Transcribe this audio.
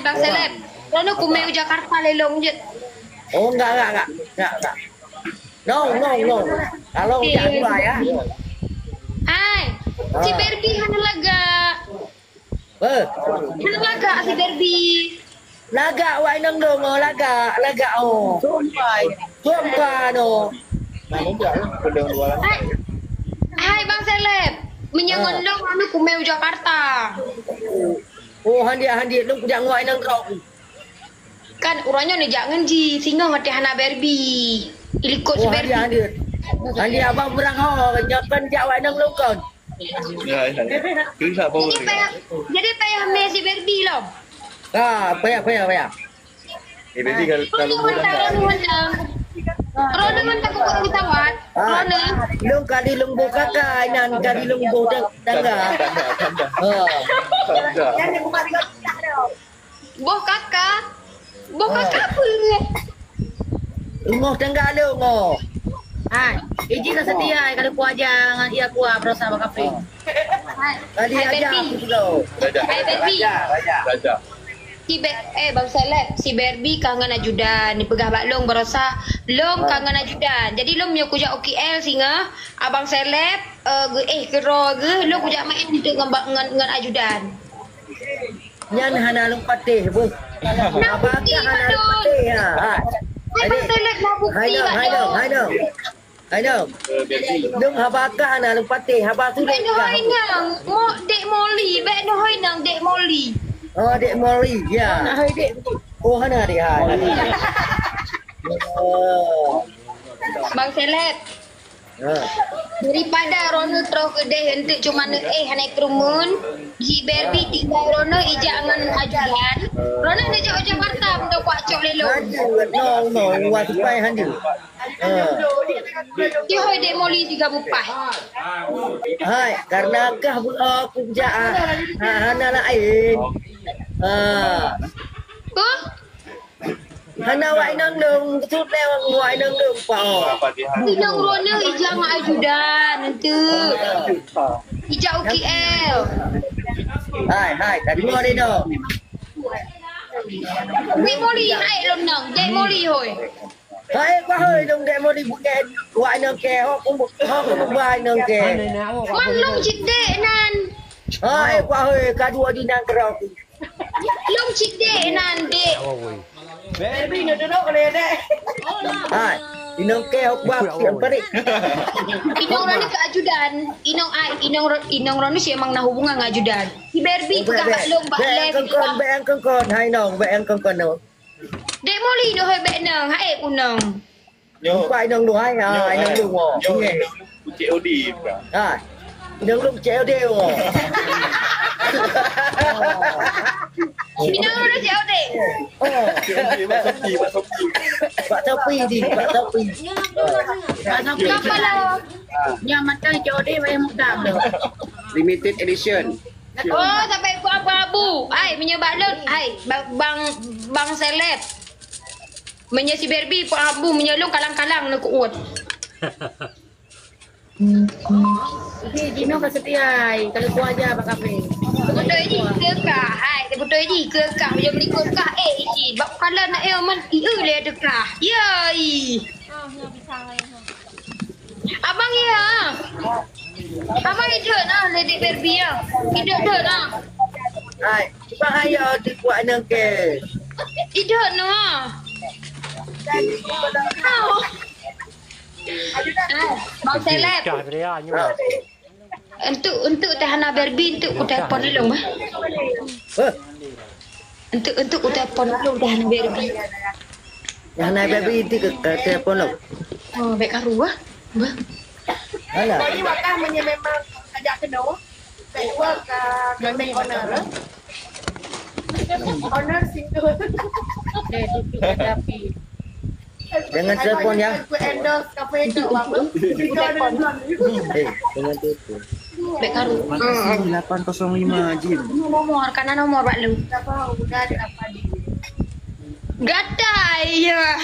Bang Seleb. Rono kumeu Jakarta lelong je. Oh enggak. No. Kalau enggak gua ya. Hai. Si Berbi hana laga. Hana laga si Berbi. Laga wai nang dong laga oh. Sumpah no. Hai Bang Seleb. Menyangon dong anu kumeu Jakarta. Oh handi lu jangan wai nang dong. Kan urangnya nih jangan ji singa ngerti hana Berbi. Ilikut si Berbi. Handi abang berang ho nyapan jawai nang lu kon. Ya. Cứ sợ bố. Jadi payah me si Berbi loh. Ah, payah. Thì đến khi kalau Rono mentang kok pesawat. Rono. Lung kali lumbu kakak nan kali lumbu tangga. Boh kakak apa? Lumbu tangga lu ngo. Hai, izin setia kalau ku aja ngan ia ku berusaha kafe. Kali aja aku dulu. Hai Berbi. Raja. Bang Seleb, si Berbi kangen ajudan, ni pegah baklong berosa, lom kangen ajudan. Jadi lom yo kujak OKL singa, abang Seleb kero lom kujak main untuk ngan ajudan. Nyan hana lung patih bu. Apa hana lung patih ha. Hai Bang Seleb nak bukti Hai dong. Lung habaka hana lung patih, haba tu dek hoi nang, dek Molly, dek Molly. Oh, Dek Molly, ya. Hai Dek. Oh, hana Dek hai. Oh. Bang Seleb. Daripada Rono terus kedai untuk cuma hana kerumun, si Berbi tinggal Rono ijak ngan ajudan. Rono nak jauh Jakarta untuk kuat cok lelo. No, wa supai handu. Dia hoi Dek Molly juga bupah. Hai, karena kah aku ja hana lain. Hana wai nang dong, tut lewang wai nang dong pa. Tidak Rono ijak ngan ajudan nanti. Ijak OKL. Hai, tadi mau ni dong. Dek Molly, hai lonang, Dek Molly hoi. Hai, quá hơi dong Dek Molly bukan wai nang ke, ho wai nang ke. Man long cik dek nan. Hai, quá hơi kadua di nang kerau. Long cik dek nan dek. Baby no duduk kali dek. Hai, inong ke hok bab siang perik. Inong Rono ke ajudan. Inong Rono sih emang nah hubungan ngajudan. Si Berbi pegah baklong bak live. Beang kengkon, hai nong, beang kengkon no. Dek Molly no hoi bek nang, hai unang. Quay nong du hai nong du ngo. Nghe. COD. Hai. Nong du chéo đeo ngo. Inong Rono siapa dek? Pak Topi di, Pak Topi. Kenapa lah? Nyaman kali COD bayar mukam tu. Limited edition. Oh sampai ku abu-abu. Hai menyebat lo, hai bang Seleb. Menye si Berbi ku abu menyelung kalang-kalang nak kuat. Dino ka setia kalau ku aja apa kafe. Betul ini ke kah? Hai, betul ini ke kah? Dia berikut kah? Ini bab kalau nak man le ada kah? Ya. Abang ya. Abang itu nah Lady Berbi ya. Itu nah. Hai, cepat ayo di buat nang ke. Itu nah. Bang Seleb. Untuk Hana Berbi untuk ku telefon dulu mah. Untuk ku telefon dulu Hana Berbi. Hana Berbi itu ke telefon lo. Oh, baik karuah. Bah. Alah. Jadi wakah memang ajak kedua. Kedua ke campaign owner. Owner single. Tapi Jangan telepon ya. Ku endorse kafe itu apa? Jangan telepon. Baik karu. Makasih 805 Jim. Nomor karena nomor Pak Lu. Apa udah ada apa di? Gatai ya.